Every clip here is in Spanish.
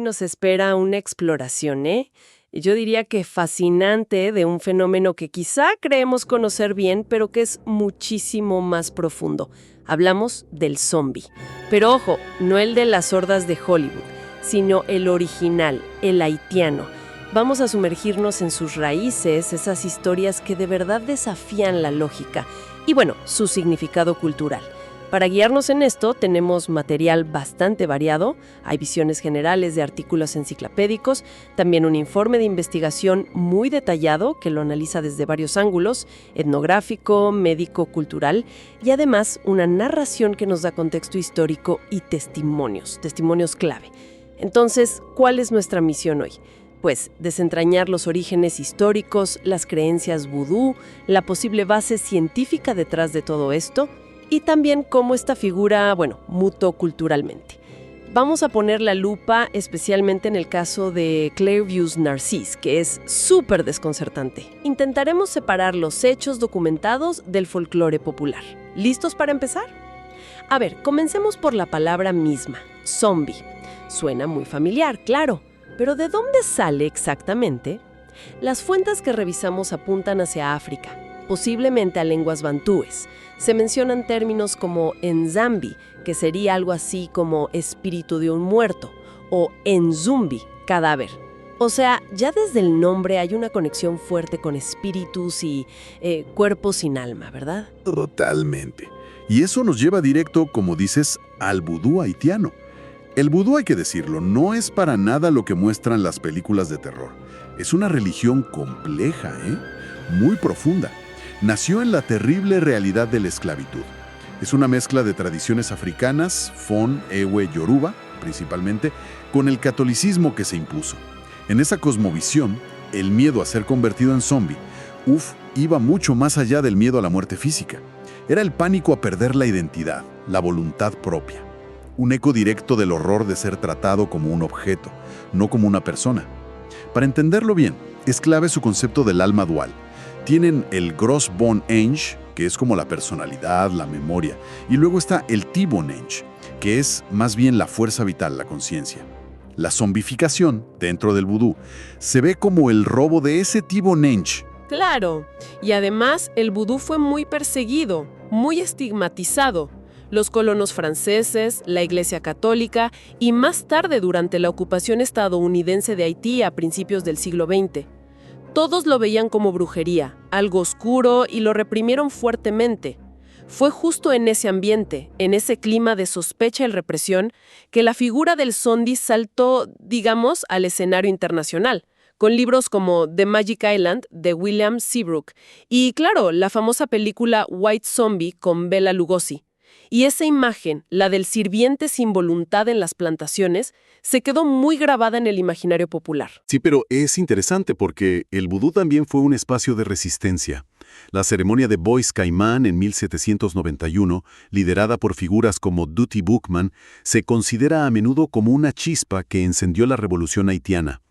nos espera una exploración, ¿eh? Yo diría que fascinante de un fenómeno que quizá creemos conocer bien, pero que es muchísimo más profundo. Hablamos del zombie. Pero ojo, no el de las hordas de Hollywood, sino el original, el haitiano. Vamos a sumergirnos en sus raíces, esas historias que de verdad desafían la lógica y, bueno, su significado cultural. Para guiarnos en esto tenemos material bastante variado, hay visiones generales de artículos enciclopédicos, también un informe de investigación muy detallado que lo analiza desde varios ángulos, etnográfico, médico, cultural, y además una narración que nos da contexto histórico y testimonios clave. Entonces, ¿cuál es nuestra misión hoy? Pues desentrañar los orígenes históricos, las creencias vudú, la posible base científica detrás de todo esto, y también cómo esta figura, mutó culturalmente. Vamos a poner la lupa especialmente en el caso de Clairview's Narcisse, que es súper desconcertante. Intentaremos separar los hechos documentados del folclore popular. ¿Listos para empezar? A ver, comencemos por la palabra misma, zombie. Suena muy familiar, claro, pero ¿de dónde sale exactamente? Las fuentes que revisamos apuntan hacia África, posiblemente a lenguas bantúes. Se mencionan términos como Nzambi, que sería algo así como espíritu de un muerto, o Nzumbi, cadáver. O sea, ya desde el nombre hay una conexión fuerte con espíritus y cuerpos sin alma, ¿verdad? Totalmente. Y eso nos lleva directo, como dices, al vudú haitiano. El vudú, hay que decirlo, no es para nada lo que muestran las películas de terror. Es una religión compleja, muy profunda. Nació en la terrible realidad de la esclavitud. Es una mezcla de tradiciones africanas, Fon, Ewe, Yoruba, principalmente, con el catolicismo que se impuso. En esa cosmovisión, el miedo a ser convertido en zombie, iba mucho más allá del miedo a la muerte física. Era el pánico a perder la identidad, la voluntad propia. Un eco directo del horror de ser tratado como un objeto, no como una persona. Para entenderlo bien, es clave su concepto del alma dual. Tienen el Gros Bon Ange, que es como la personalidad, la memoria, y luego está el T-Bon Ange, que es más bien la fuerza vital, la conciencia. La zombificación, dentro del vudú, se ve como el robo de ese T-Bon Ange. Claro, y además el vudú fue muy perseguido, muy estigmatizado. Los colonos franceses, la Iglesia Católica y más tarde durante la ocupación estadounidense de Haití a principios del siglo XX. Todos lo veían como brujería, algo oscuro, y lo reprimieron fuertemente. Fue justo en ese ambiente, en ese clima de sospecha y represión, que la figura del zombie saltó, digamos, al escenario internacional, con libros como The Magic Island, de William Seabrook, y claro, la famosa película White Zombie con Bela Lugosi. Y esa imagen, la del sirviente sin voluntad en las plantaciones, se quedó muy grabada en el imaginario popular. Sí, pero es interesante porque el vudú también fue un espacio de resistencia. La ceremonia de Bois Caimán en 1791, liderada por figuras como Dutty Boukman, se considera a menudo como una chispa que encendió la revolución haitiana.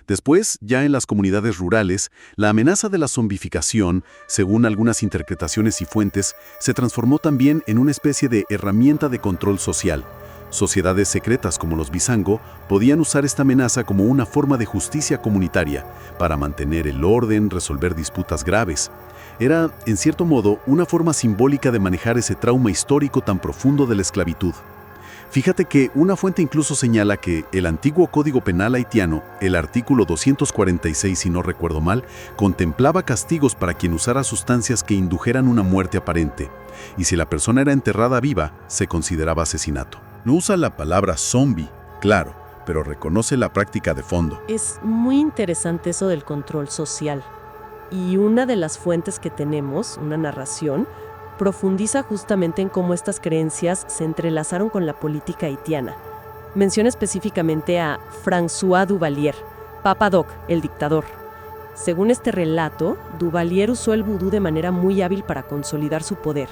Después, ya en las comunidades rurales, la amenaza de la zombificación, según algunas interpretaciones y fuentes, se transformó también en una especie de herramienta de control social. Sociedades secretas como los Bisango podían usar esta amenaza como una forma de justicia comunitaria para mantener el orden, resolver disputas graves. Era, en cierto modo, una forma simbólica de manejar ese trauma histórico tan profundo de la esclavitud. Fíjate que una fuente incluso señala que el antiguo Código Penal haitiano, el artículo 246 si no recuerdo mal, contemplaba castigos para quien usara sustancias que indujeran una muerte aparente. Y si la persona era enterrada viva, se consideraba asesinato. No usa la palabra zombie, claro, pero reconoce la práctica de fondo. Es muy interesante eso del control social. Y una de las fuentes que tenemos, una narración, profundiza justamente en cómo estas creencias se entrelazaron con la política haitiana. Menciona específicamente a François Duvalier, Papa Doc, el dictador. Según este relato, Duvalier usó el vudú de manera muy hábil para consolidar su poder.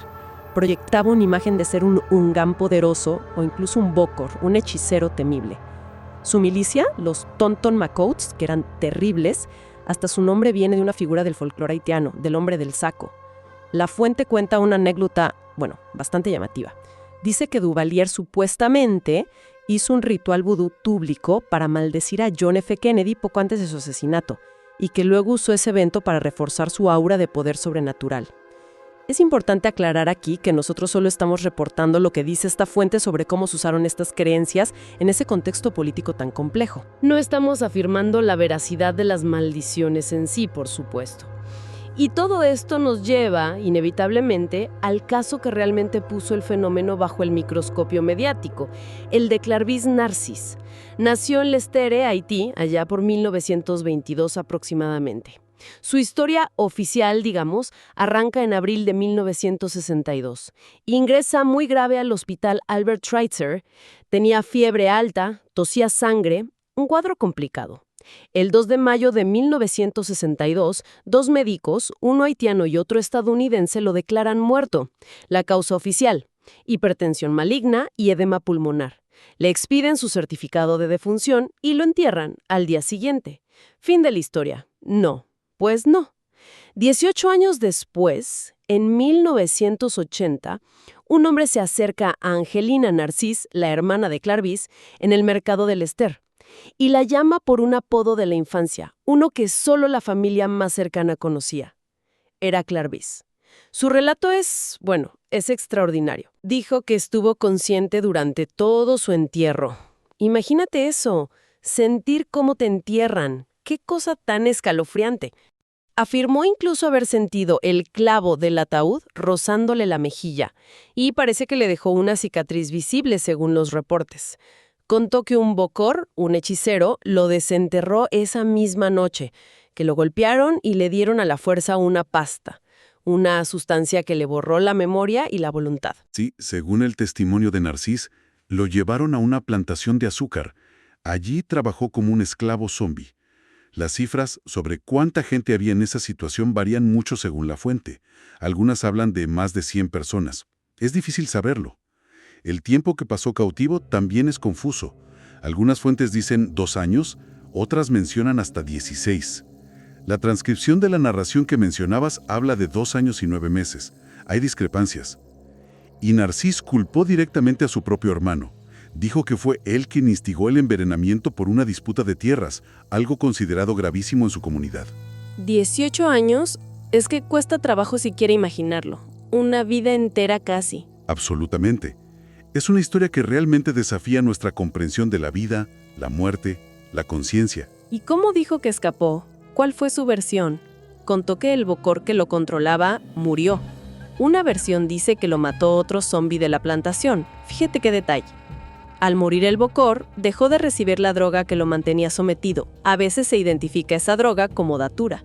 Proyectaba una imagen de ser un ungán poderoso o incluso un bokor, un hechicero temible. Su milicia, los Tonton Macoutes, que eran terribles, hasta su nombre viene de una figura del folclore haitiano, del hombre del saco. La fuente cuenta una anécdota, bastante llamativa. Dice que Duvalier supuestamente hizo un ritual vudú público para maldecir a John F. Kennedy poco antes de su asesinato, y que luego usó ese evento para reforzar su aura de poder sobrenatural. Es importante aclarar aquí que nosotros solo estamos reportando lo que dice esta fuente sobre cómo se usaron estas creencias en ese contexto político tan complejo. No estamos afirmando la veracidad de las maldiciones en sí, por supuesto. Y todo esto nos lleva, inevitablemente, al caso que realmente puso el fenómeno bajo el microscopio mediático, el de Clarvis Narcís. Nació en Lestere, Haití, allá por 1922 aproximadamente. Su historia oficial, digamos, arranca en abril de 1962. Ingresa muy grave al hospital Albert Schweitzer, tenía fiebre alta, tosía sangre, un cuadro complicado. El 2 de mayo de 1962, dos médicos, uno haitiano y otro estadounidense, lo declaran muerto. La causa oficial: hipertensión maligna y edema pulmonar. Le expiden su certificado de defunción y lo entierran al día siguiente. Fin de la historia. No, pues no. 18 años después, en 1980, un hombre se acerca a Angelina Narcís, la hermana de Clarvis, en el mercado de Lester, y la llama por un apodo de la infancia, uno que solo la familia más cercana conocía. Era Clarvis. Su relato es extraordinario. Dijo que estuvo consciente durante todo su entierro. Imagínate eso, sentir cómo te entierran. ¡Qué cosa tan escalofriante! Afirmó incluso haber sentido el clavo del ataúd rozándole la mejilla, y parece que le dejó una cicatriz visible según los reportes. Contó que un bokor, un hechicero, lo desenterró esa misma noche, que lo golpearon y le dieron a la fuerza una pasta, una sustancia que le borró la memoria y la voluntad. Sí, según el testimonio de Narcís, lo llevaron a una plantación de azúcar. Allí trabajó como un esclavo zombi. Las cifras sobre cuánta gente había en esa situación varían mucho según la fuente. Algunas hablan de más de 100 personas. Es difícil saberlo. El tiempo que pasó cautivo también es confuso. Algunas fuentes dicen 2 años, otras mencionan hasta 16. La transcripción de la narración que mencionabas habla de 2 años y 9 meses. Hay discrepancias. Y Narcís culpó directamente a su propio hermano. Dijo que fue él quien instigó el envenenamiento por una disputa de tierras, algo considerado gravísimo en su comunidad. 18 años, es que cuesta trabajo siquiera imaginarlo. Una vida entera casi. Absolutamente. Es una historia que realmente desafía nuestra comprensión de la vida, la muerte, la conciencia. ¿Y cómo dijo que escapó? ¿Cuál fue su versión? Contó que el bokor que lo controlaba murió. Una versión dice que lo mató otro zombi de la plantación. Fíjate qué detalle. Al morir el bokor, dejó de recibir la droga que lo mantenía sometido. A veces se identifica esa droga como datura.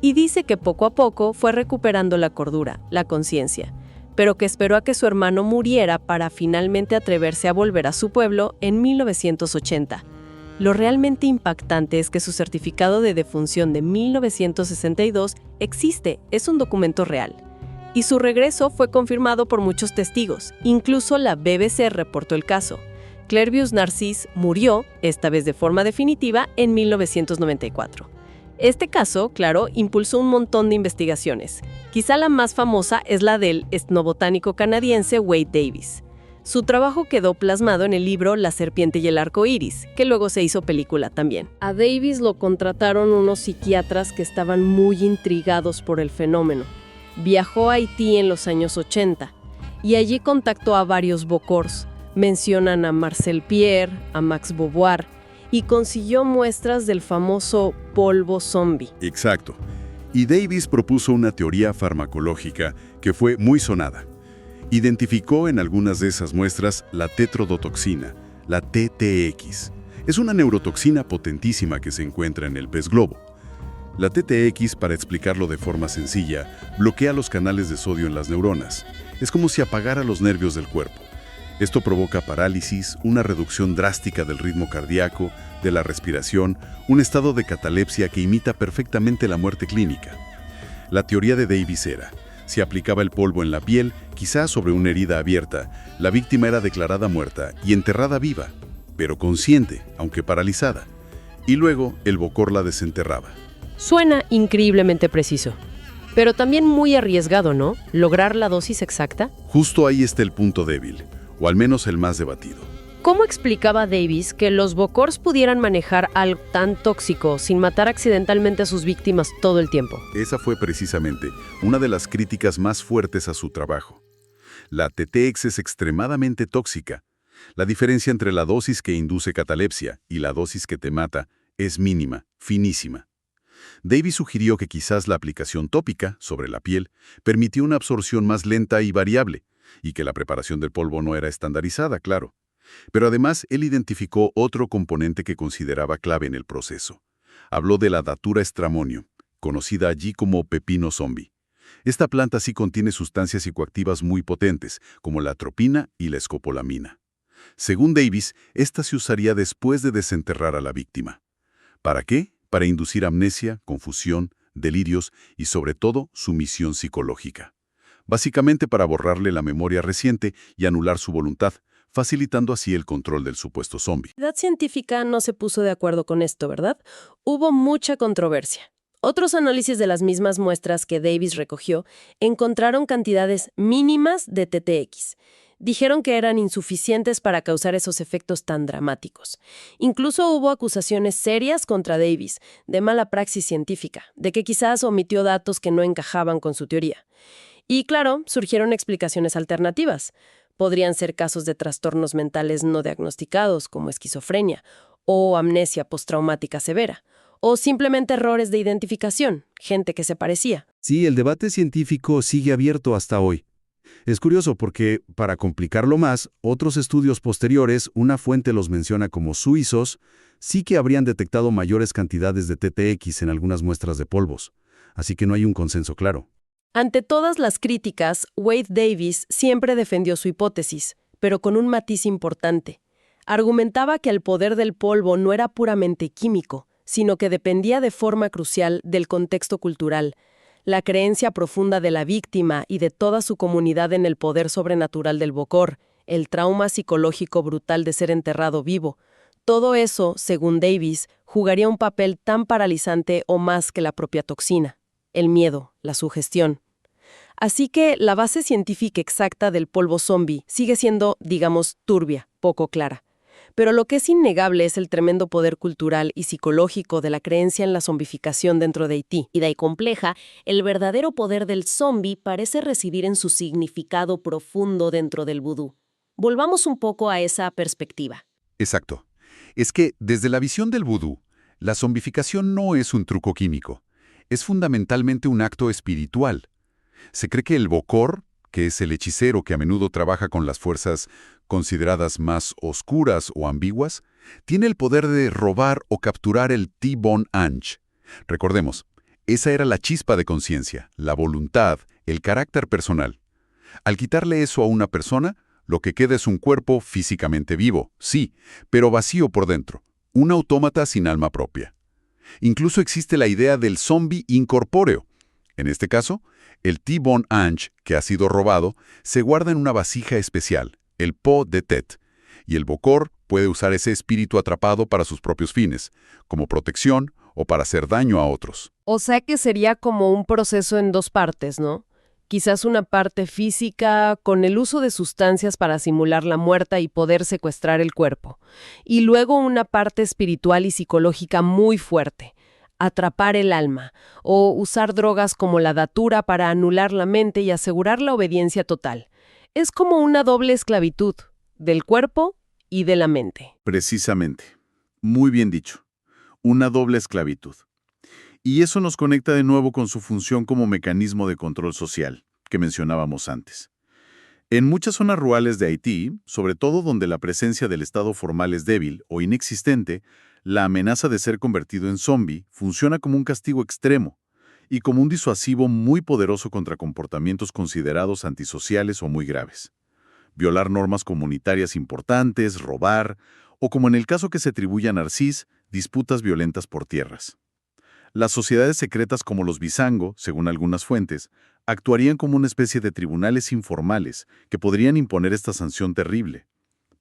Y dice que poco a poco fue recuperando la cordura, la conciencia, pero que esperó a que su hermano muriera para finalmente atreverse a volver a su pueblo en 1980. Lo realmente impactante es que su certificado de defunción de 1962 existe, es un documento real. Y su regreso fue confirmado por muchos testigos. Incluso la BBC reportó el caso. Clarvis Narcís murió, esta vez de forma definitiva, en 1994. Este caso, claro, impulsó un montón de investigaciones. Quizá la más famosa es la del etnobotánico canadiense Wade Davis. Su trabajo quedó plasmado en el libro La serpiente y el arco iris, que luego se hizo película también. A Davis lo contrataron unos psiquiatras que estaban muy intrigados por el fenómeno. Viajó a Haití en los años 80 y allí contactó a varios bokors. Mencionan a Marcel Pierre, a Max Beauvoir, y consiguió muestras del famoso polvo zombie. Exacto. Y Davis propuso una teoría farmacológica que fue muy sonada. Identificó en algunas de esas muestras la tetrodotoxina, la TTX. Es una neurotoxina potentísima que se encuentra en el pez globo. La TTX, para explicarlo de forma sencilla, bloquea los canales de sodio en las neuronas. Es como si apagara los nervios del cuerpo. Esto provoca parálisis, una reducción drástica del ritmo cardíaco, de la respiración, un estado de catalepsia que imita perfectamente la muerte clínica. La teoría de Davis era: si aplicaba el polvo en la piel, quizás sobre una herida abierta, la víctima era declarada muerta y enterrada viva, pero consciente, aunque paralizada. Y luego el bokor la desenterraba. Suena increíblemente preciso, pero también muy arriesgado, ¿no? ¿Lograr la dosis exacta? Justo ahí está el punto débil, o al menos el más debatido. ¿Cómo explicaba Davis que los Bokors pudieran manejar algo tan tóxico sin matar accidentalmente a sus víctimas todo el tiempo? Esa fue precisamente una de las críticas más fuertes a su trabajo. La TTX es extremadamente tóxica. La diferencia entre la dosis que induce catalepsia y la dosis que te mata es mínima, finísima. Davis sugirió que quizás la aplicación tópica sobre la piel permitió una absorción más lenta y variable, y que la preparación del polvo no era estandarizada, claro. Pero además, él identificó otro componente que consideraba clave en el proceso. Habló de la Datura stramonium, conocida allí como pepino zombie. Esta planta sí contiene sustancias psicoactivas muy potentes, como la atropina y la escopolamina. Según Davis, esta se usaría después de desenterrar a la víctima. ¿Para qué? Para inducir amnesia, confusión, delirios y sobre todo sumisión psicológica. Básicamente para borrarle la memoria reciente y anular su voluntad, facilitando así el control del supuesto zombie. La comunidad científica no se puso de acuerdo con esto, ¿verdad? Hubo mucha controversia. Otros análisis de las mismas muestras que Davis recogió encontraron cantidades mínimas de TTX. Dijeron que eran insuficientes para causar esos efectos tan dramáticos. Incluso hubo acusaciones serias contra Davis de mala praxis científica, de que quizás omitió datos que no encajaban con su teoría. Y claro, surgieron explicaciones alternativas. Podrían ser casos de trastornos mentales no diagnosticados, como esquizofrenia, o amnesia postraumática severa, o simplemente errores de identificación, gente que se parecía. Sí, el debate científico sigue abierto hasta hoy. Es curioso porque, para complicarlo más, otros estudios posteriores, una fuente los menciona como suizos, sí que habrían detectado mayores cantidades de TTX en algunas muestras de polvos. Así que no hay un consenso claro. Ante todas las críticas, Wade Davis siempre defendió su hipótesis, pero con un matiz importante. Argumentaba que el poder del polvo no era puramente químico, sino que dependía de forma crucial del contexto cultural, la creencia profunda de la víctima y de toda su comunidad en el poder sobrenatural del Bokor, el trauma psicológico brutal de ser enterrado vivo. Todo eso, según Davis, jugaría un papel tan paralizante o más que la propia toxina, el miedo, la sugestión. Así que la base científica exacta del polvo zombie sigue siendo, digamos, turbia, poco clara. Pero lo que es innegable es el tremendo poder cultural y psicológico de la creencia en la zombificación dentro de Haití. Y compleja, el verdadero poder del zombie parece residir en su significado profundo dentro del vudú. Volvamos un poco a esa perspectiva. Exacto. Es que, desde la visión del vudú, la zombificación no es un truco químico. Es fundamentalmente un acto espiritual. Se cree que el Bokor, que es el hechicero que a menudo trabaja con las fuerzas consideradas más oscuras o ambiguas, tiene el poder de robar o capturar el T-Bone Ange. Recordemos, esa era la chispa de conciencia, la voluntad, el carácter personal. Al quitarle eso a una persona, lo que queda es un cuerpo físicamente vivo, sí, pero vacío por dentro, un autómata sin alma propia. Incluso existe la idea del zombie incorpóreo. En este caso, el T-Bone Ange, que ha sido robado, se guarda en una vasija especial, el pot de Tet, y el Bokor puede usar ese espíritu atrapado para sus propios fines, como protección o para hacer daño a otros. O sea que sería como un proceso en dos partes, ¿no? Quizás una parte física con el uso de sustancias para simular la muerte y poder secuestrar el cuerpo. Y luego una parte espiritual y psicológica muy fuerte. Atrapar el alma, o usar drogas como la datura para anular la mente y asegurar la obediencia total. Es como una doble esclavitud, del cuerpo y de la mente. Precisamente. Muy bien dicho. Una doble esclavitud. Y eso nos conecta de nuevo con su función como mecanismo de control social, que mencionábamos antes. En muchas zonas rurales de Haití, sobre todo donde la presencia del Estado formal es débil o inexistente, la amenaza de ser convertido en zombie funciona como un castigo extremo y como un disuasivo muy poderoso contra comportamientos considerados antisociales o muy graves. Violar normas comunitarias importantes, robar, o como en el caso que se atribuye a Narcís, disputas violentas por tierras. Las sociedades secretas como los Bisango, según algunas fuentes, actuarían como una especie de tribunales informales que podrían imponer esta sanción terrible.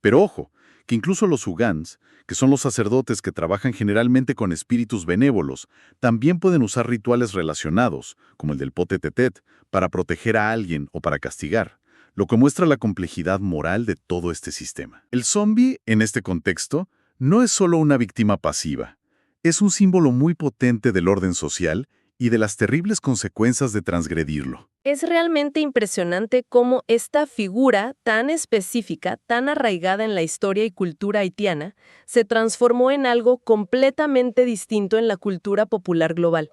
Pero ojo, que incluso los Ugans, que son los sacerdotes que trabajan generalmente con espíritus benévolos, también pueden usar rituales relacionados, como el del pote tetet, para proteger a alguien o para castigar, lo que muestra la complejidad moral de todo este sistema. El zombie, en este contexto, no es solo una víctima pasiva. Es un símbolo muy potente del orden social y de las terribles consecuencias de transgredirlo. Es realmente impresionante cómo esta figura tan específica, tan arraigada en la historia y cultura haitiana, se transformó en algo completamente distinto en la cultura popular global.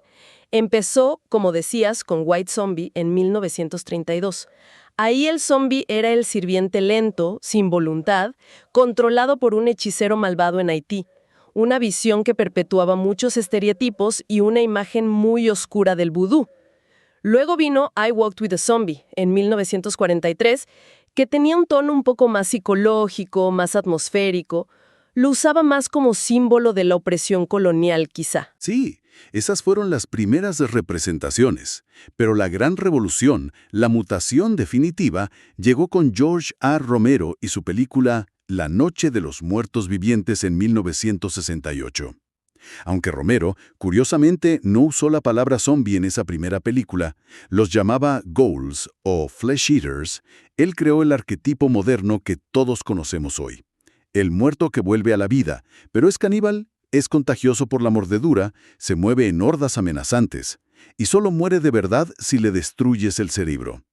Empezó, como decías, con White Zombie en 1932. Ahí el zombie era el sirviente lento, sin voluntad, controlado por un hechicero malvado en Haití. Una visión que perpetuaba muchos estereotipos y una imagen muy oscura del vudú. Luego vino I Walked with a Zombie, en 1943, que tenía un tono un poco más psicológico, más atmosférico. Lo usaba más como símbolo de la opresión colonial, quizá. Sí, esas fueron las primeras representaciones, pero la gran revolución, la mutación definitiva, llegó con George A. Romero y su película La Noche de los Muertos Vivientes en 1968. Aunque Romero, curiosamente, no usó la palabra zombie en esa primera película, los llamaba ghouls o flesh eaters, él creó el arquetipo moderno que todos conocemos hoy. El muerto que vuelve a la vida, pero es caníbal, es contagioso por la mordedura, se mueve en hordas amenazantes, y solo muere de verdad si le destruyes el cerebro.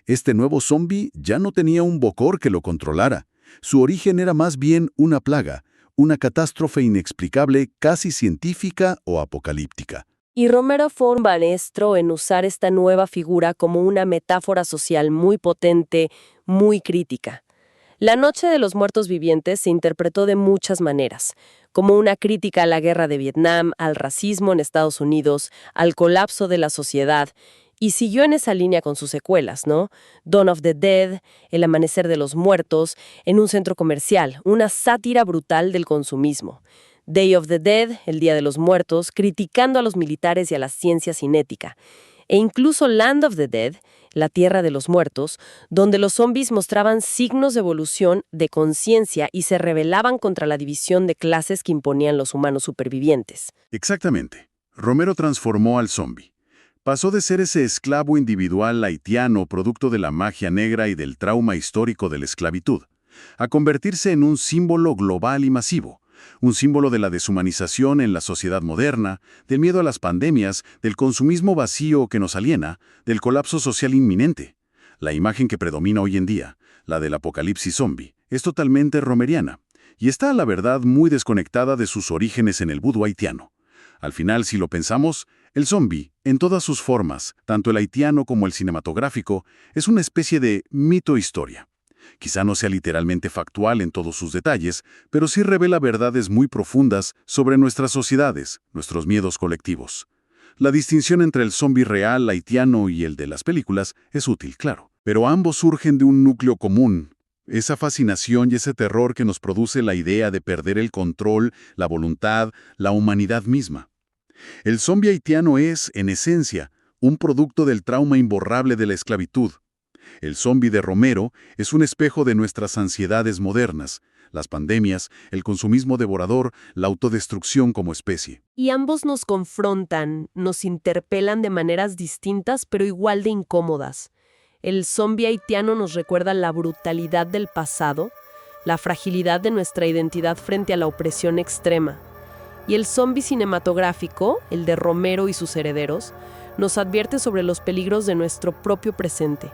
Este nuevo zombie ya no tenía un bocor que lo controlara. Su origen era más bien una plaga, una catástrofe inexplicable, casi científica o apocalíptica. Y Romero fue un maestro en usar esta nueva figura como una metáfora social muy potente, muy crítica. La Noche de los Muertos Vivientes se interpretó de muchas maneras, como una crítica a la guerra de Vietnam, al racismo en Estados Unidos, al colapso de la sociedad, y siguió en esa línea con sus secuelas, ¿no? Dawn of the Dead, El Amanecer de los Muertos, en un centro comercial, una sátira brutal del consumismo. Day of the Dead, El Día de los Muertos, criticando a los militares y a la ciencia cinética. E incluso Land of the Dead, La Tierra de los Muertos, donde los zombies mostraban signos de evolución, de conciencia y se rebelaban contra la división de clases que imponían los humanos supervivientes. Exactamente. Romero transformó al zombie. Pasó de ser ese esclavo individual haitiano producto de la magia negra y del trauma histórico de la esclavitud, a convertirse en un símbolo global y masivo, un símbolo de la deshumanización en la sociedad moderna, del miedo a las pandemias, del consumismo vacío que nos aliena, del colapso social inminente. La imagen que predomina hoy en día, la del apocalipsis zombie, es totalmente romeriana, y está a la verdad muy desconectada de sus orígenes en el vudú haitiano. Al final, si lo pensamos, el zombie, en todas sus formas, tanto el haitiano como el cinematográfico, es una especie de mito-historia. Quizá no sea literalmente factual en todos sus detalles, pero sí revela verdades muy profundas sobre nuestras sociedades, nuestros miedos colectivos. La distinción entre el zombie real haitiano y el de las películas es útil, claro, pero ambos surgen de un núcleo común, esa fascinación y ese terror que nos produce la idea de perder el control, la voluntad, la humanidad misma. El zombie haitiano es, en esencia, un producto del trauma imborrable de la esclavitud. El zombie de Romero es un espejo de nuestras ansiedades modernas, las pandemias, el consumismo devorador, la autodestrucción como especie. Y ambos nos confrontan, nos interpelan de maneras distintas pero igual de incómodas. El zombie haitiano nos recuerda la brutalidad del pasado, la fragilidad de nuestra identidad frente a la opresión extrema. Y el zombie cinematográfico, el de Romero y sus herederos, nos advierte sobre los peligros de nuestro propio presente.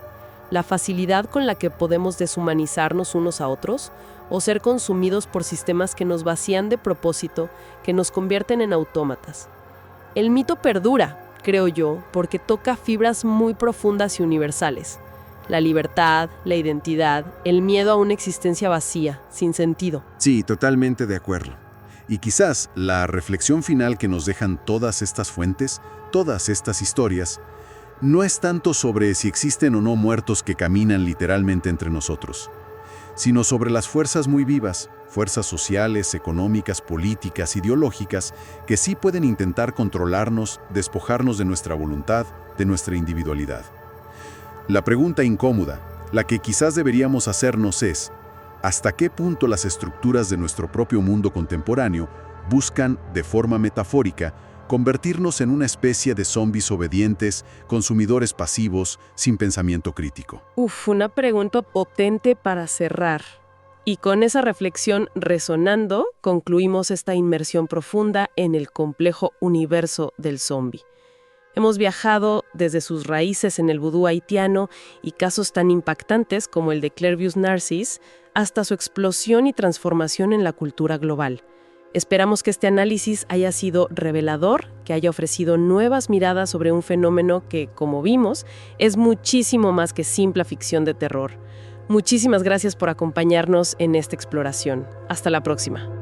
La facilidad con la que podemos deshumanizarnos unos a otros o ser consumidos por sistemas que nos vacían de propósito, que nos convierten en autómatas. El mito perdura, creo yo, porque toca fibras muy profundas y universales. La libertad, la identidad, el miedo a una existencia vacía, sin sentido. Sí, totalmente de acuerdo. Y quizás la reflexión final que nos dejan todas estas fuentes, todas estas historias, no es tanto sobre si existen o no muertos que caminan literalmente entre nosotros, sino sobre las fuerzas muy vivas, fuerzas sociales, económicas, políticas, ideológicas, que sí pueden intentar controlarnos, despojarnos de nuestra voluntad, de nuestra individualidad. La pregunta incómoda, la que quizás deberíamos hacernos es, ¿hasta qué punto las estructuras de nuestro propio mundo contemporáneo buscan, de forma metafórica, convertirnos en una especie de zombies obedientes, consumidores pasivos, sin pensamiento crítico. Una pregunta potente para cerrar. Y con esa reflexión resonando, concluimos esta inmersión profunda en el complejo universo del zombi. Hemos viajado desde sus raíces en el vudú haitiano y casos tan impactantes como el de Clairvius Narcisse, hasta su explosión y transformación en la cultura global. Esperamos que este análisis haya sido revelador, que haya ofrecido nuevas miradas sobre un fenómeno que, como vimos, es muchísimo más que simple ficción de terror. Muchísimas gracias por acompañarnos en esta exploración. Hasta la próxima.